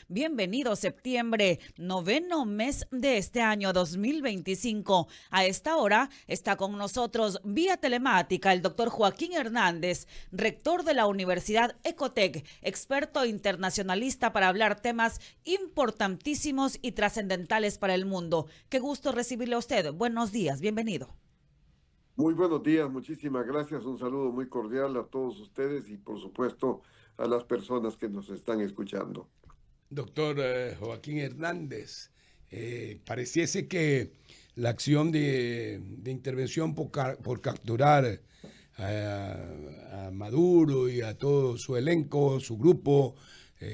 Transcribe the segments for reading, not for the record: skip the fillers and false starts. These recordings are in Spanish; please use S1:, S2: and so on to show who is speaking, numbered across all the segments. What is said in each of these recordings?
S1: Bienvenido septiembre, noveno mes de este año 2025. A esta hora está con nosotros vía telemática el doctor Joaquín Hernández, rector de la Universidad Ecotec, experto internacionalista para hablar temas importantísimos y trascendentales para el mundo. Qué gusto recibirle a usted. Buenos días, bienvenido.
S2: Muy buenos días, muchísimas gracias. Un saludo muy cordial a todos ustedes y por supuesto a las personas que nos están escuchando.
S3: Doctor Joaquín Hernández, pareciese que la acción de intervención por capturar a Maduro y a todo su elenco, su grupo,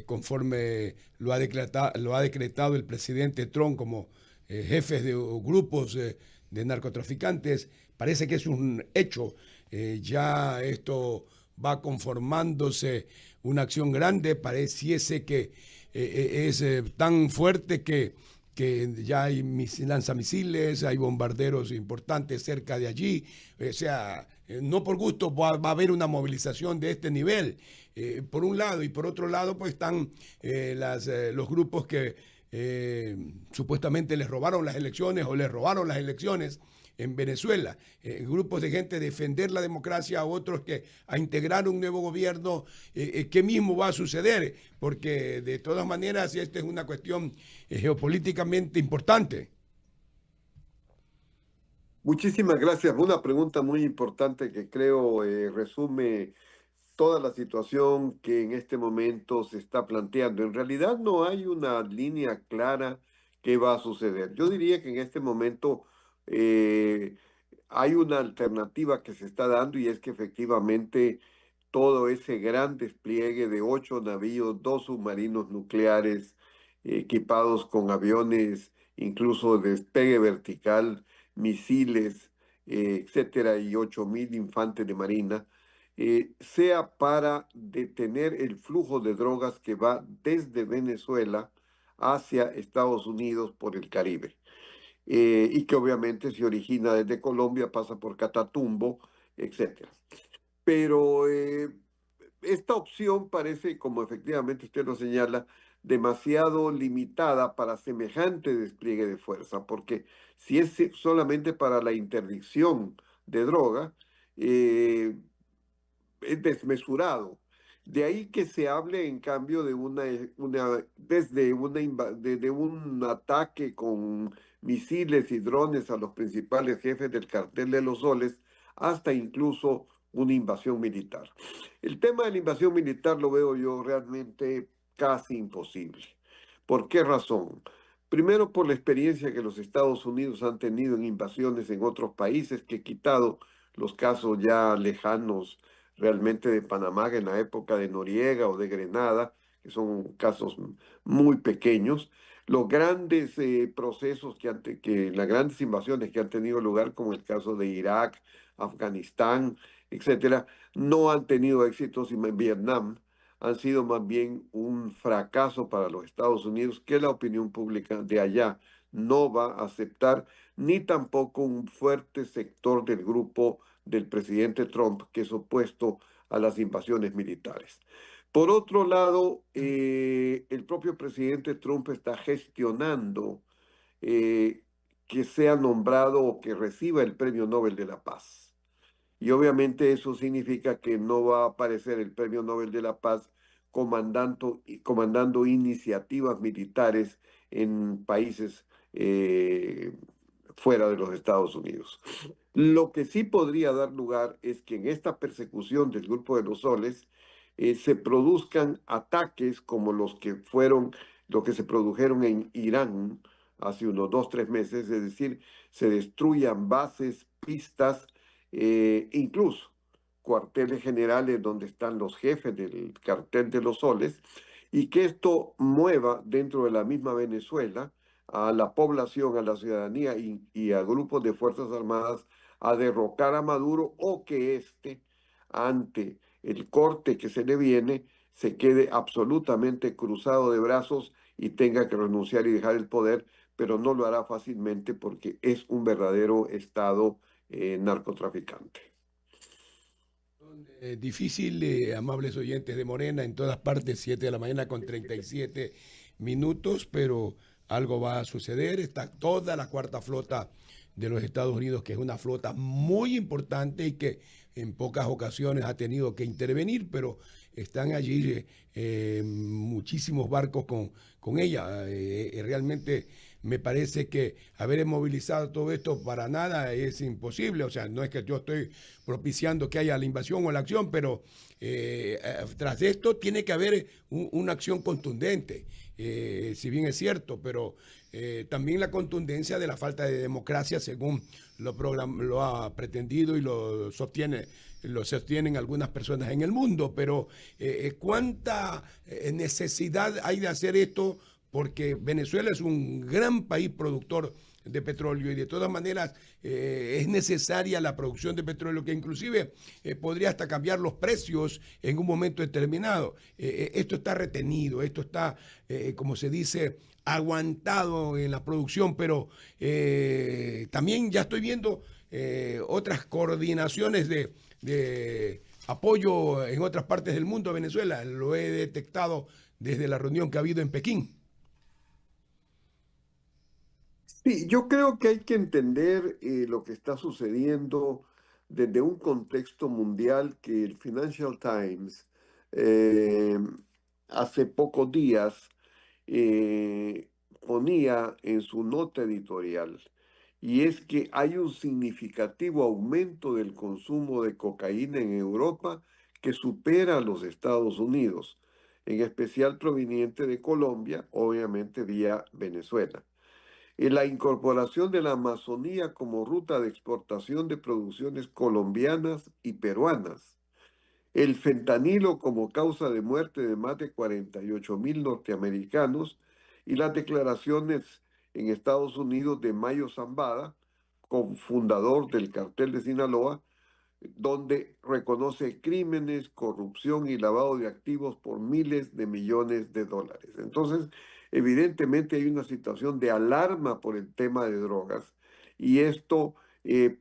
S3: conforme lo ha decretado el presidente Trump como jefes de grupos de narcotraficantes, parece que es un hecho. Ya esto va conformándose una acción grande, pareciese que es tan fuerte que ya hay lanzamisiles, hay bombarderos importantes cerca de allí. O sea, no por gusto va a haber una movilización de este nivel, por un lado, y por otro lado pues están los grupos que supuestamente les robaron las elecciones o les robaron las elecciones en Venezuela, grupos de gente a defender la democracia, otros que a integrar un nuevo gobierno. ¿Qué mismo va a suceder? Porque de todas maneras esta es una cuestión geopolíticamente importante.
S2: Muchísimas gracias. Una pregunta muy importante que creo resume toda la situación que en este momento se está planteando. En realidad no hay una línea clara que va a suceder. Yo diría que en este momento eh, hay una alternativa que se está dando y es que efectivamente todo ese gran despliegue de 8 navíos, 2 submarinos nucleares equipados con aviones, incluso de despegue vertical, misiles, etcétera, y 8.000 infantes de marina, sea para detener el flujo de drogas que va desde Venezuela hacia Estados Unidos por el Caribe. Y que obviamente se origina desde Colombia, pasa por Catatumbo, etcétera. Pero esta opción parece, como efectivamente usted lo señala, demasiado limitada para semejante despliegue de fuerza, porque si es solamente para la interdicción de droga, eh, es desmesurado. De ahí que se hable, en cambio, de desde un ataque con misiles y drones a los principales jefes del cartel de los soles, hasta incluso una invasión militar. El tema de la invasión militar lo veo yo realmente casi imposible. ¿Por qué razón? Primero, por la experiencia que los Estados Unidos han tenido en invasiones en otros países, que he quitado los casos ya lejanos realmente de Panamá en la época de Noriega o de Grenada, que son casos muy pequeños. Los grandes procesos las grandes invasiones que han tenido lugar, como el caso de Irak, Afganistán, etcétera, no han tenido éxitos en Vietnam, han sido más bien un fracaso para los Estados Unidos que la opinión pública de allá no va a aceptar, ni tampoco un fuerte sector del grupo del presidente Trump que es opuesto a las invasiones militares. Por otro lado, el propio presidente Trump está gestionando eh, que sea nombrado o que reciba el Premio Nobel de la Paz. Y obviamente eso significa que no va a aparecer el Premio Nobel de la Paz comandando iniciativas militares en países fuera de los Estados Unidos. Lo que sí podría dar lugar es que en esta persecución del Grupo de los Soles se produzcan ataques como los que se produjeron en Irán hace unos 2, 3 meses, es decir, se destruyan bases, pistas, incluso cuarteles generales donde están los jefes del cartel de los soles, y que esto mueva dentro de la misma Venezuela a la población, a la ciudadanía y a grupos de Fuerzas Armadas a derrocar a Maduro, o que éste, ante el corte que se le viene, se quede absolutamente cruzado de brazos y tenga que renunciar y dejar el poder, pero no lo hará fácilmente porque es un verdadero Estado narcotraficante.
S3: Difícil, amables oyentes de Morena, en todas partes, 7 de la mañana con 37 minutos, pero algo va a suceder. Está toda la cuarta flota de los Estados Unidos, que es una flota muy importante y que en pocas ocasiones ha tenido que intervenir, pero están allí muchísimos barcos con ella. Realmente me parece que haber movilizado todo esto para nada es imposible. O sea, no es que yo estoy propiciando que haya la invasión o la acción, pero tras esto tiene que haber una acción contundente, si bien es cierto, pero también la contundencia de la falta de democracia, según lo ha pretendido y lo sostienen algunas personas en el mundo. Pero ¿cuánta necesidad hay de hacer esto? Porque Venezuela es un gran país productor de petróleo y de todas maneras es necesaria la producción de petróleo, que inclusive podría hasta cambiar los precios en un momento determinado. Esto está retenido, esto está, como se dice, aguantado en la producción, pero también ya estoy viendo otras coordinaciones de apoyo en otras partes del mundo a Venezuela. Lo he detectado desde la reunión que ha habido en Pekín.
S2: Sí, yo creo que hay que entender lo que está sucediendo desde un contexto mundial que el Financial Times eh, hace pocos días eh, ponía en su nota editorial, y es que hay un significativo aumento del consumo de cocaína en Europa que supera a los Estados Unidos, en especial proveniente de Colombia, obviamente vía Venezuela. La incorporación de la Amazonía como ruta de exportación de producciones colombianas y peruanas, el fentanilo como causa de muerte de más de 48.000 norteamericanos y las declaraciones en Estados Unidos de Mayo Zambada, cofundador del cartel de Sinaloa, donde reconoce crímenes, corrupción y lavado de activos por miles de millones de dólares. Entonces, evidentemente hay una situación de alarma por el tema de drogas, y esto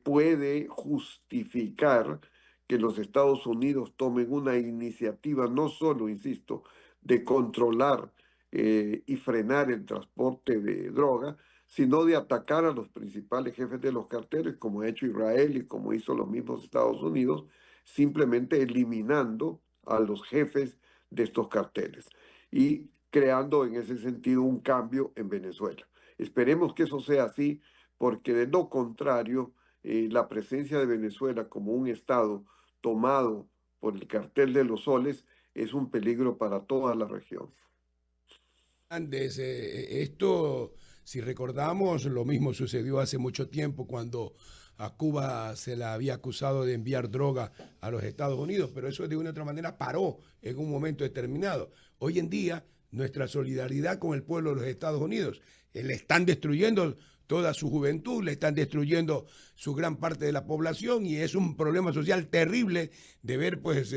S2: puede justificar que los Estados Unidos tomen una iniciativa, no solo, insisto, de controlar y frenar el transporte de droga, sino de atacar a los principales jefes de los carteles, como ha hecho Israel y como hizo los mismos Estados Unidos, simplemente eliminando a los jefes de estos carteles y creando en ese sentido un cambio en Venezuela. Esperemos que eso sea así, porque de lo contrario, la presencia de Venezuela como un Estado tomado por el cartel de los soles es un peligro para toda la región.
S3: Andes, esto, si recordamos, lo mismo sucedió hace mucho tiempo cuando a Cuba se la había acusado de enviar droga a los Estados Unidos, pero eso de una u otra manera paró en un momento determinado. Hoy en día, nuestra solidaridad con el pueblo de los Estados Unidos, le están destruyendo toda su juventud, le están destruyendo su gran parte de la población, y es un problema social terrible de ver pues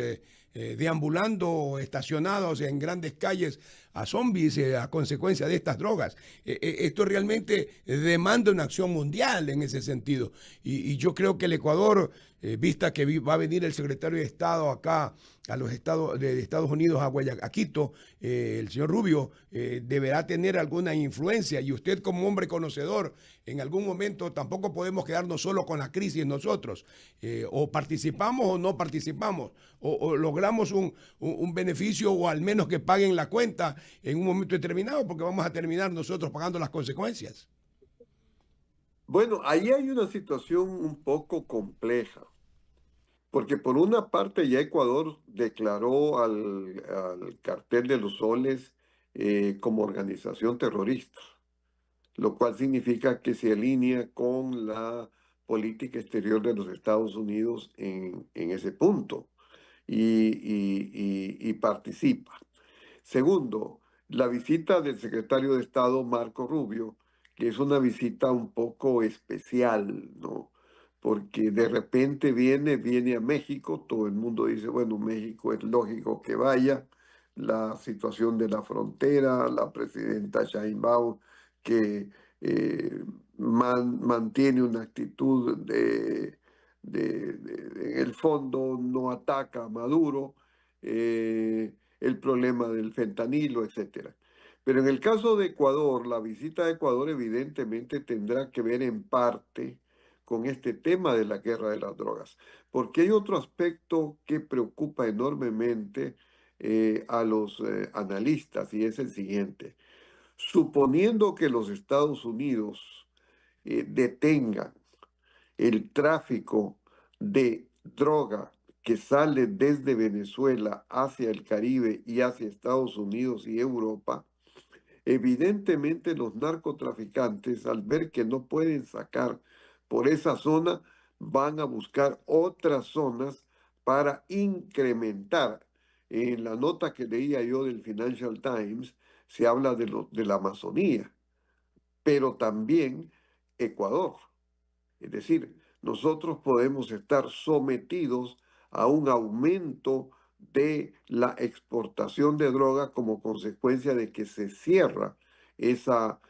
S3: deambulando, estacionados en grandes calles a zombies a consecuencia de estas drogas. Esto realmente demanda una acción mundial en ese sentido. Y yo creo que el Ecuador, vista que va a venir el secretario de Estado acá a los de Estados Unidos a Quito, el señor Rubio, deberá tener alguna influencia, y usted como hombre conocedor, en algún momento tampoco podemos quedarnos solo con la crisis nosotros. O participamos o no participamos, o logramos un beneficio, o al menos que paguen la cuenta en un momento determinado, porque vamos a terminar nosotros pagando las consecuencias.
S2: Bueno, ahí hay una situación un poco compleja, porque por una parte ya Ecuador declaró al cartel de los soles como organización terrorista, lo cual significa que se alinea con la política exterior de los Estados Unidos en ese punto, y participa. Segundo, la visita del secretario de Estado Marco Rubio, que es una visita un poco especial, ¿no? Porque de repente viene a México, todo el mundo dice, bueno, México es lógico que vaya, la situación de la frontera, la presidenta Sheinbaum, que mantiene una actitud en el fondo no ataca a Maduro, el problema del fentanilo, etcétera. Pero en el caso de Ecuador, la visita a Ecuador evidentemente tendrá que ver en parte con este tema de la guerra de las drogas, porque hay otro aspecto que preocupa enormemente a los analistas y es el siguiente. Suponiendo que los Estados Unidos detengan el tráfico de droga que sale desde Venezuela hacia el Caribe y hacia Estados Unidos y Europa, evidentemente los narcotraficantes, al ver que no pueden sacar por esa zona, van a buscar otras zonas para incrementar. En la nota que leía yo del Financial Times, se habla de la Amazonía, pero también Ecuador. Es decir, nosotros podemos estar sometidos a un aumento de la exportación de droga como consecuencia de que se cierra esa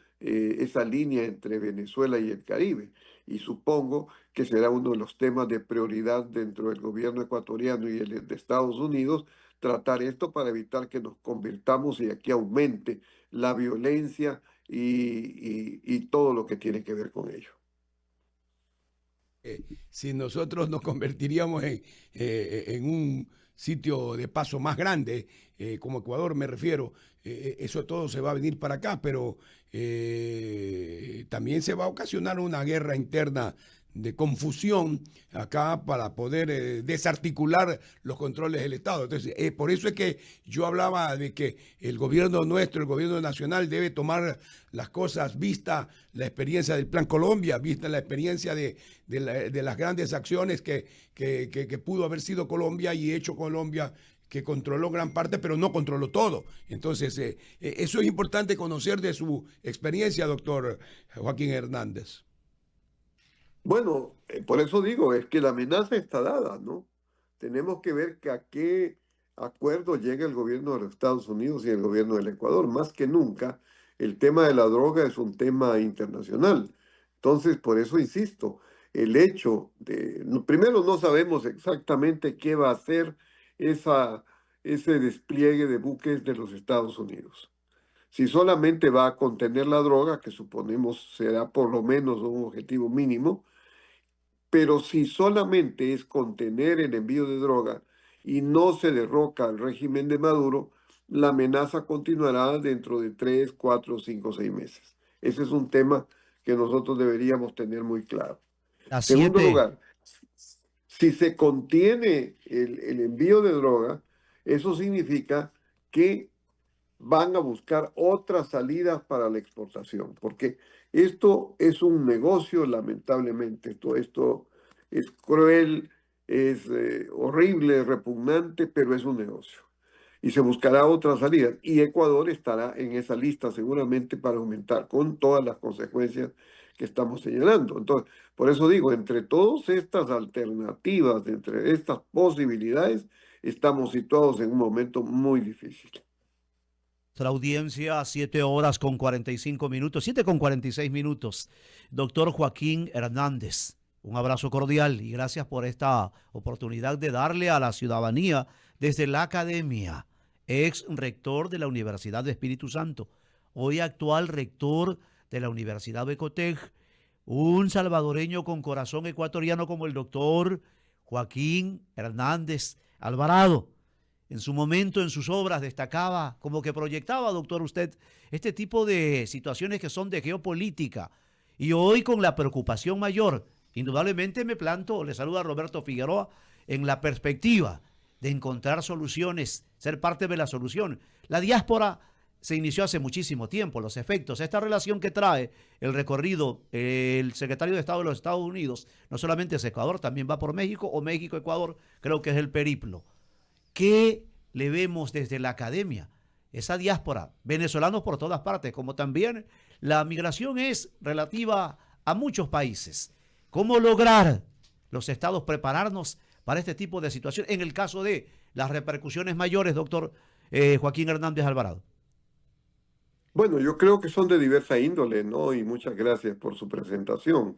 S2: línea entre Venezuela y el Caribe. Y supongo que será uno de los temas de prioridad dentro del gobierno ecuatoriano y el de Estados Unidos, tratar esto para evitar que nos convirtamos y aquí aumente la violencia y todo lo que tiene que ver con ello.
S3: Si nosotros nos convertiríamos en un sitio de paso más grande, como Ecuador me refiero, eso todo se va a venir para acá, pero también se va a ocasionar una guerra interna de confusión acá para poder desarticular los controles del Estado. Entonces, por eso es que yo hablaba de que el gobierno nuestro, el gobierno nacional, debe tomar las cosas vista la experiencia del Plan Colombia, vista la experiencia de las grandes acciones que pudo haber sido Colombia y hecho Colombia, que controló gran parte, pero no controló todo. Entonces, eso es importante conocer de su experiencia, doctor Joaquín Hernández.
S2: Bueno, por eso digo, es que la amenaza está dada, ¿no? Tenemos que ver que a qué acuerdo llega el gobierno de los Estados Unidos y el gobierno del Ecuador. Más que nunca, el tema de la droga es un tema internacional. Entonces, por eso insisto, el hecho de, primero no sabemos exactamente qué va a hacer ese despliegue de buques de los Estados Unidos. Si solamente va a contener la droga, que suponemos será por lo menos un objetivo mínimo, pero si solamente es contener el envío de droga y no se derroca el régimen de Maduro, la amenaza continuará dentro de 3, 4, 5, 6 meses. Ese es un tema que nosotros deberíamos tener muy claro.
S4: Las
S2: Segundo
S4: 7.
S2: lugar, si se contiene el envío de droga, eso significa que van a buscar otras salidas para la exportación, porque esto es un negocio, lamentablemente. Esto es cruel, es horrible, repugnante, pero es un negocio. Y se buscará otras salidas. Y Ecuador estará en esa lista seguramente para aumentar, con todas las consecuencias que estamos señalando. Entonces, por eso digo, entre todas estas alternativas, entre estas posibilidades, estamos situados en un momento muy difícil.
S4: La audiencia, 7:45, 7:46. Doctor Joaquín Hernández, un abrazo cordial y gracias por esta oportunidad de darle a la ciudadanía desde la academia, ex rector de la Universidad de Espíritu Santo, hoy actual rector de la Universidad de Ecotec, un salvadoreño con corazón ecuatoriano como el doctor Joaquín Hernández Alvarado. En su momento, en sus obras, destacaba, como que proyectaba, doctor, usted, este tipo de situaciones que son de geopolítica. Y hoy, con la preocupación mayor, indudablemente me planto, le saluda Roberto Figueroa, en la perspectiva de encontrar soluciones, ser parte de la solución. La diáspora se inició hace muchísimo tiempo, los efectos, esta relación que trae el recorrido, el secretario de Estado de los Estados Unidos, no solamente es Ecuador, también va por México, o México-Ecuador, creo que es el periplo. ¿Qué le vemos desde la academia? Esa diáspora, venezolanos por todas partes, como también la migración es relativa a muchos países. ¿Cómo lograr los estados prepararnos para este tipo de situación en el caso de las repercusiones mayores, doctor Joaquín Hernández Alvarado?
S2: Bueno, yo creo que son de diversa índole, ¿no? Y muchas gracias por su presentación.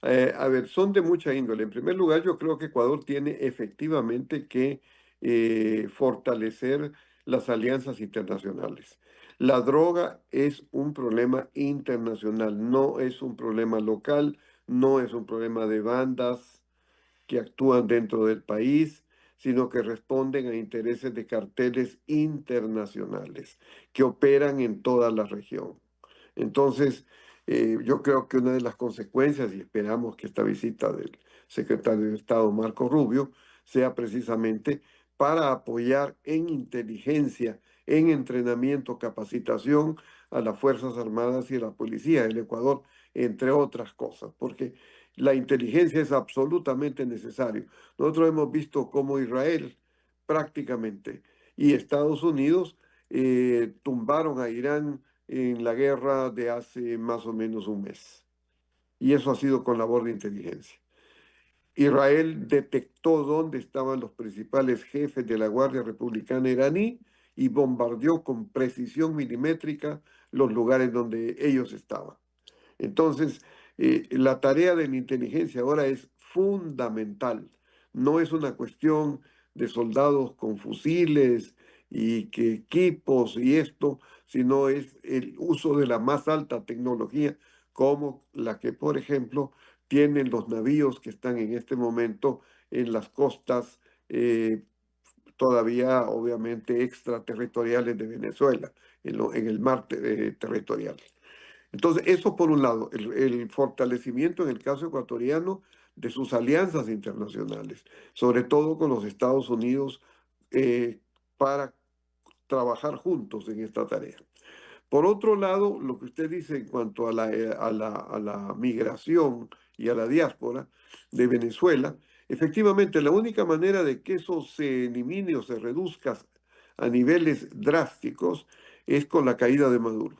S2: A ver, son de mucha índole. En primer lugar, yo creo que Ecuador tiene efectivamente que fortalecer las alianzas internacionales. La droga es un problema internacional, no es un problema local, no es un problema de bandas que actúan dentro del país, sino que responden a intereses de carteles internacionales que operan en toda la región. Entonces, yo creo que una de las consecuencias, y esperamos que esta visita del secretario de Estado, Marco Rubio, sea precisamente para apoyar en inteligencia, en entrenamiento, capacitación a las Fuerzas Armadas y a la Policía del Ecuador, entre otras cosas, porque la inteligencia es absolutamente necesario. Nosotros hemos visto cómo Israel prácticamente y Estados Unidos tumbaron a Irán en la guerra de hace más o menos un mes. Y eso ha sido con labor de inteligencia. Israel detectó dónde estaban los principales jefes de la Guardia Republicana iraní y bombardeó con precisión milimétrica los lugares donde ellos estaban. Entonces, la tarea de la inteligencia ahora es fundamental. No es una cuestión de soldados con fusiles y que equipos y esto, sino es el uso de la más alta tecnología, como la que, por ejemplo, tienen los navíos que están en este momento en las costas todavía, obviamente, extraterritoriales de Venezuela, en el mar territorial. Entonces, eso por un lado, el fortalecimiento en el caso ecuatoriano de sus alianzas internacionales, sobre todo con los Estados Unidos, para trabajar juntos en esta tarea. Por otro lado, lo que usted dice en cuanto a la migración y a la diáspora de Venezuela, efectivamente, la única manera de que eso se elimine o se reduzca a niveles drásticos es con la caída de Maduro.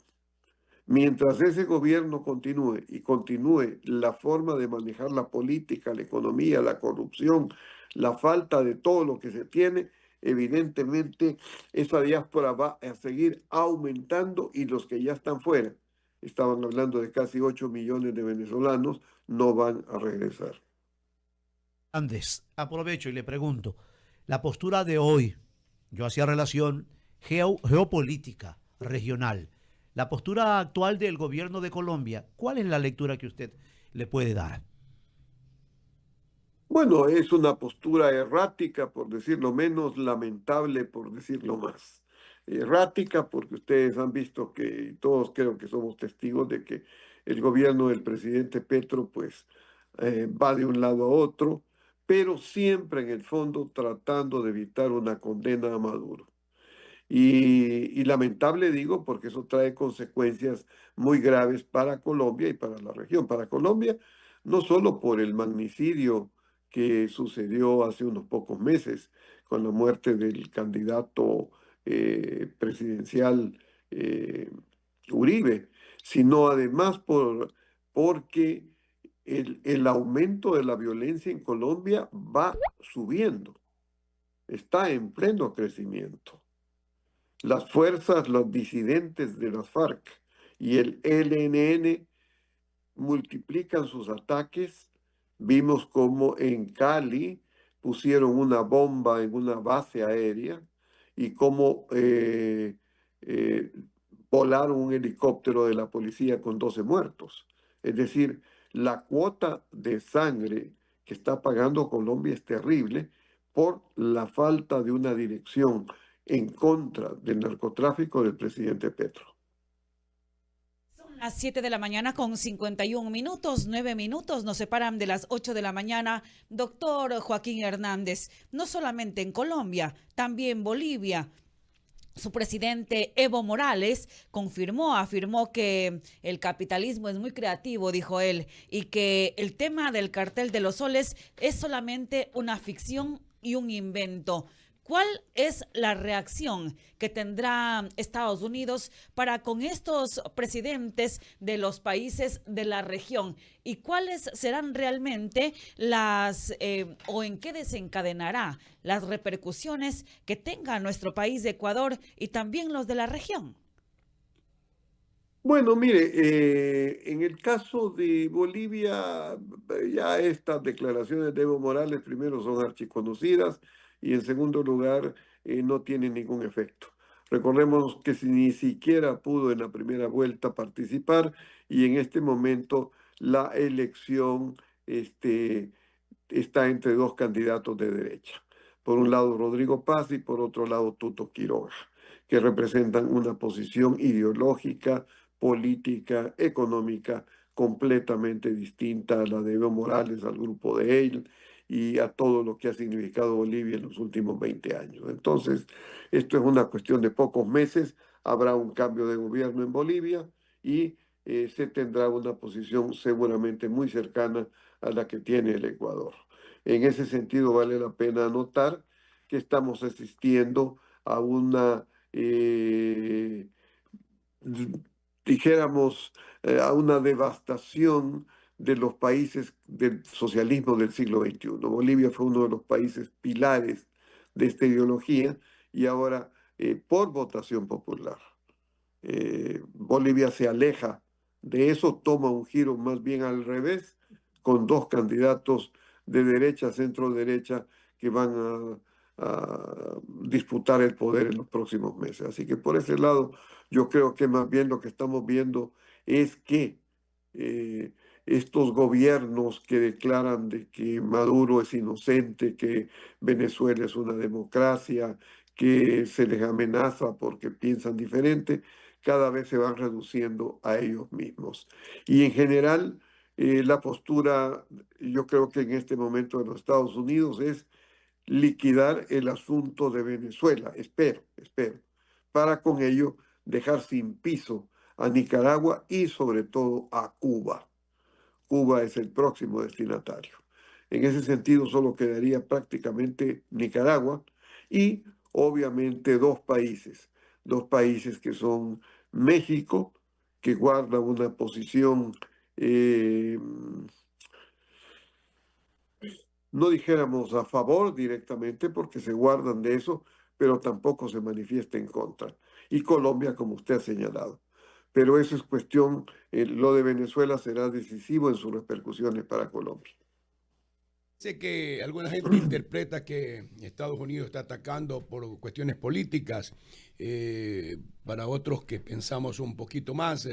S2: Mientras ese gobierno continúe la forma de manejar la política, la economía, la corrupción, la falta de todo lo que se tiene, evidentemente esa diáspora va a seguir aumentando y los que ya están fuera, estaban hablando de casi 8 millones de venezolanos, no van a regresar.
S4: Andes, aprovecho y le pregunto, la postura de hoy, yo hacía relación geopolítica regional, la postura actual del gobierno de Colombia, ¿cuál es la lectura que usted le puede dar?
S2: Bueno, es una postura errática, por decirlo menos, lamentable, por decirlo más. Errática porque ustedes han visto que, todos creo que somos testigos de que el gobierno del presidente Petro pues va de un lado a otro, pero siempre en el fondo tratando de evitar una condena a Maduro. Y lamentable digo porque eso trae consecuencias muy graves para Colombia y para la región. Para Colombia, no solo por el magnicidio que sucedió hace unos pocos meses con la muerte del candidato presidencial Uribe, sino además porque el aumento de la violencia en Colombia va subiendo, está en pleno crecimiento. Las fuerzas, los disidentes de las FARC y el ELN multiplican sus ataques. Vimos cómo en Cali pusieron una bomba en una base aérea y cómo volaron un helicóptero de la policía con 12 muertos. Es decir, la cuota de sangre que está pagando Colombia es terrible por la falta de una dirección en contra del narcotráfico del presidente Petro.
S1: Son las 7 de la mañana con 51 minutos, 9 minutos nos separan de las 8 de la mañana. Doctor Joaquín Hernández, no solamente en Colombia, también Bolivia. Su presidente Evo Morales afirmó que el capitalismo es muy creativo, dijo él, y que el tema del cartel de los soles es solamente una ficción y un invento. ¿Cuál es la reacción que tendrá Estados Unidos para con estos presidentes de los países de la región? ¿Y cuáles serán realmente o en qué desencadenará las repercusiones que tenga nuestro país de Ecuador y también los de la región?
S2: Bueno, mire, en el caso de Bolivia, ya estas declaraciones de Evo Morales, primero, son archiconocidas y en segundo lugar, no tienen ningún efecto. Recordemos que ni siquiera pudo en la primera vuelta participar y en este momento la elección este, está entre dos candidatos de derecha. Por un lado Rodrigo Paz y por otro lado Tuto Quiroga, que representan una posición ideológica, política, económica completamente distinta a la de Evo Morales, al grupo de él y a todo lo que ha significado Bolivia en los últimos 20 años. Entonces, esto es una cuestión de pocos meses, habrá un cambio de gobierno en Bolivia y se tendrá una posición seguramente muy cercana a la que tiene el Ecuador. En ese sentido, vale la pena anotar que estamos asistiendo a una, dijéramos, a una devastación de los países del socialismo del siglo XXI. Bolivia fue uno de los países pilares de esta ideología y ahora, por votación popular, Bolivia se aleja de eso, toma un giro más bien al revés, con dos candidatos de derecha, centro-derecha, que van a disputar el poder en los próximos meses. Así que por ese lado, yo creo que más bien lo que estamos viendo es que eh, estos gobiernos que declaran de que Maduro es inocente, que Venezuela es una democracia, que se les amenaza porque piensan diferente, cada vez se van reduciendo a ellos mismos. Y en general, la postura, yo creo que en este momento de los Estados Unidos es liquidar el asunto de Venezuela, espero, para con ello dejar sin piso a Nicaragua y sobre todo a Cuba. Cuba es el próximo destinatario. En ese sentido, solo quedaría prácticamente Nicaragua y obviamente dos países que son México, que guarda una posición, eh, no dijéramos a favor directamente, porque se guardan de eso, pero tampoco se manifiesta en contra. Y Colombia, como usted ha señalado. Pero eso es cuestión, lo de Venezuela será decisivo en sus repercusiones para Colombia.
S3: Sé que alguna gente interpreta que Estados Unidos está atacando por cuestiones políticas, para otros que pensamos un poquito más,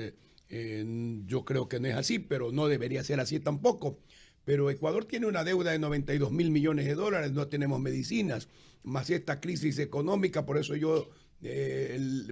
S3: yo creo que no es así, pero no debería ser así tampoco. Pero Ecuador tiene una deuda de 92.000 millones de dólares, no tenemos medicinas, más esta crisis económica, por eso yo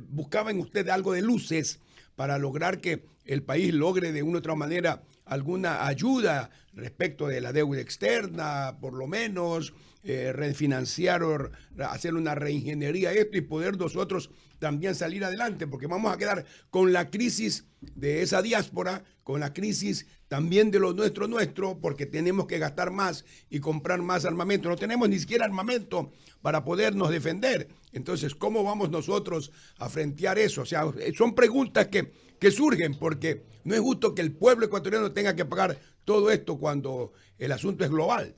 S3: buscaba en usted algo de luces para lograr que el país logre de una u otra manera alguna ayuda respecto de la deuda externa, por lo menos, refinanciar o hacer una reingeniería de esto y poder nosotros también salir adelante, porque vamos a quedar con la crisis de esa diáspora, con la crisis también de lo nuestro, porque tenemos que gastar más y comprar más armamento. No tenemos ni siquiera armamento para podernos defender. Entonces, ¿cómo vamos nosotros a frentear eso? O sea, son preguntas que surgen, porque no es justo que el pueblo ecuatoriano tenga que pagar todo esto cuando el asunto es global.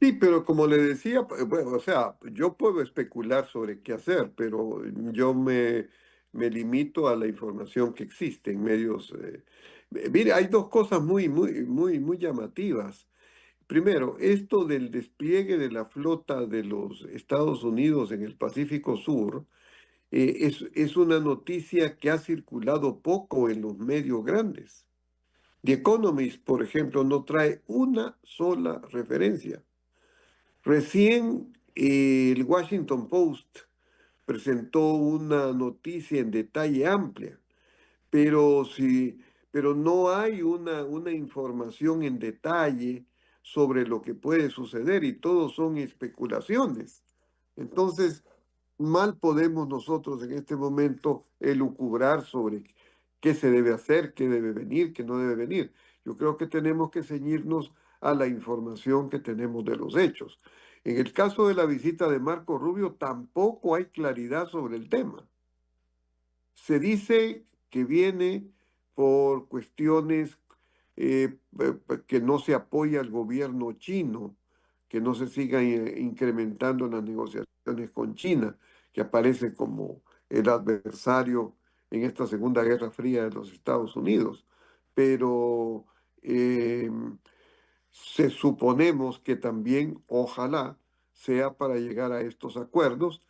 S2: Sí, pero como le decía, bueno, o sea, yo puedo especular sobre qué hacer, pero yo me limito a la información que existe en medios. Mire, hay dos cosas muy llamativas. Primero, esto del despliegue de la flota de los Estados Unidos en el Pacífico Sur, es una noticia que ha circulado poco en los medios grandes. The Economist, por ejemplo, no trae una sola referencia. Recién, el Washington Post presentó una noticia en detalle amplia, pero, sí, pero no hay una información en detalle sobre lo que puede suceder y todo son especulaciones. Entonces, mal podemos nosotros en este momento elucubrar sobre qué se debe hacer, qué debe venir, qué no debe venir. Yo creo que tenemos que ceñirnos a la información que tenemos de los hechos. En el caso de la visita de Marco Rubio, tampoco hay claridad sobre el tema. Se dice que viene por cuestiones, que no se apoya al gobierno chino, que no se sigan incrementando las negociaciones con China, que aparece como el adversario en esta Segunda Guerra Fría de los Estados Unidos, pero suponemos que también, ojalá, sea para llegar a estos acuerdos.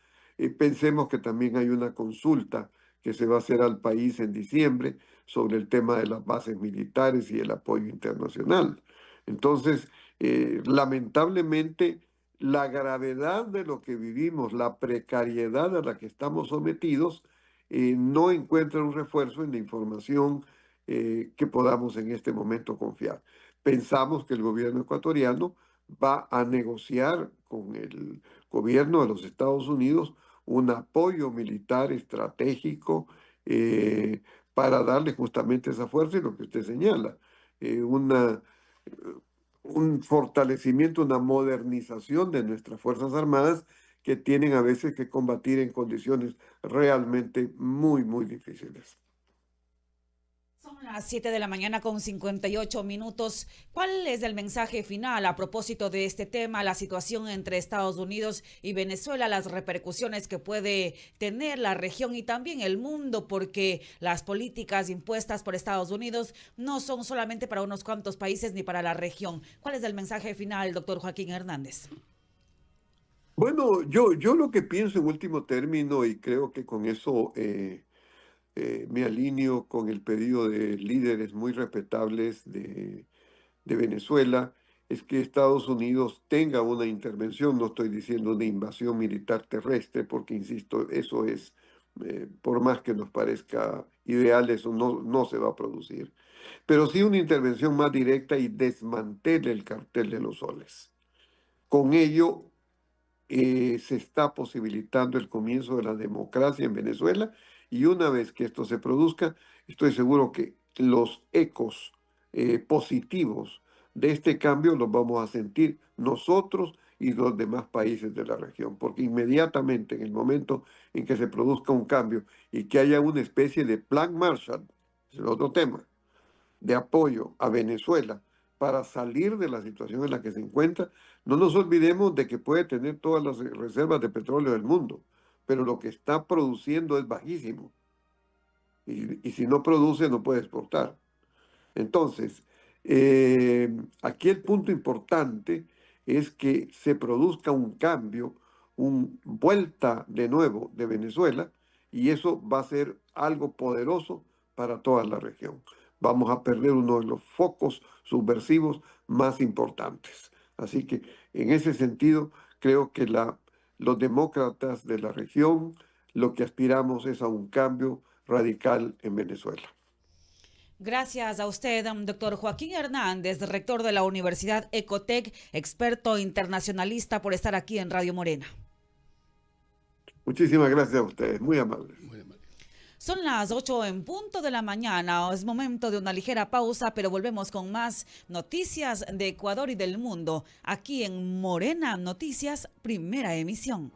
S2: Pensemos que también hay una consulta que se va a hacer al país en diciembre sobre el tema de las bases militares y el apoyo internacional. Entonces, lamentablemente, la gravedad de lo que vivimos, la precariedad a la que estamos sometidos, no encuentra un refuerzo en la información que podamos en este momento confiar. Pensamos que el gobierno ecuatoriano va a negociar con el gobierno de los Estados Unidos un apoyo militar estratégico para darle justamente esa fuerza y lo que usted señala, un fortalecimiento, una modernización de nuestras Fuerzas Armadas que tienen a veces que combatir en condiciones realmente muy, muy difíciles.
S1: Son las 7 de la mañana con 58 minutos. ¿Cuál es el mensaje final a propósito de este tema, la situación entre Estados Unidos y Venezuela, las repercusiones que puede tener la región y también el mundo, porque las políticas impuestas por Estados Unidos no son solamente para unos cuantos países ni para la región? ¿Cuál es el mensaje final, doctor Joaquín Hernández?
S2: Bueno, yo lo que pienso en último término, y creo que con eso me alineo con el pedido de líderes muy respetables de Venezuela, es que Estados Unidos tenga una intervención. No estoy diciendo una invasión militar terrestre, porque, insisto, eso es, por más que nos parezca ideal, eso no se va a producir, pero sí una intervención más directa y desmantele el cartel de los soles. Con ello, se está posibilitando el comienzo de la democracia en Venezuela, y una vez que esto se produzca, estoy seguro que los ecos positivos de este cambio los vamos a sentir nosotros y los demás países de la región, porque inmediatamente en el momento en que se produzca un cambio y que haya una especie de plan Marshall, es el otro tema, de apoyo a Venezuela para salir de la situación en la que se encuentra, no nos olvidemos de que puede tener todas las reservas de petróleo del mundo, pero lo que está produciendo es bajísimo. Y si no produce, no puede exportar. Entonces, aquí el punto importante es que se produzca un cambio, una vuelta de nuevo de Venezuela, y eso va a ser algo poderoso para toda la región. Vamos a perder uno de los focos subversivos más importantes. Así que en ese sentido, creo que los demócratas de la región lo que aspiramos es a un cambio radical en Venezuela.
S1: Gracias a usted, doctor Joaquín Hernández, rector de la Universidad Ecotec, experto internacionalista, por estar aquí en Radio Morena.
S2: Muchísimas gracias a ustedes, muy amables.
S3: Muy amable.
S1: Son las 8 en punto de la mañana. Es momento de una ligera pausa, pero volvemos con más noticias de Ecuador y del mundo, aquí en Morena Noticias, primera emisión.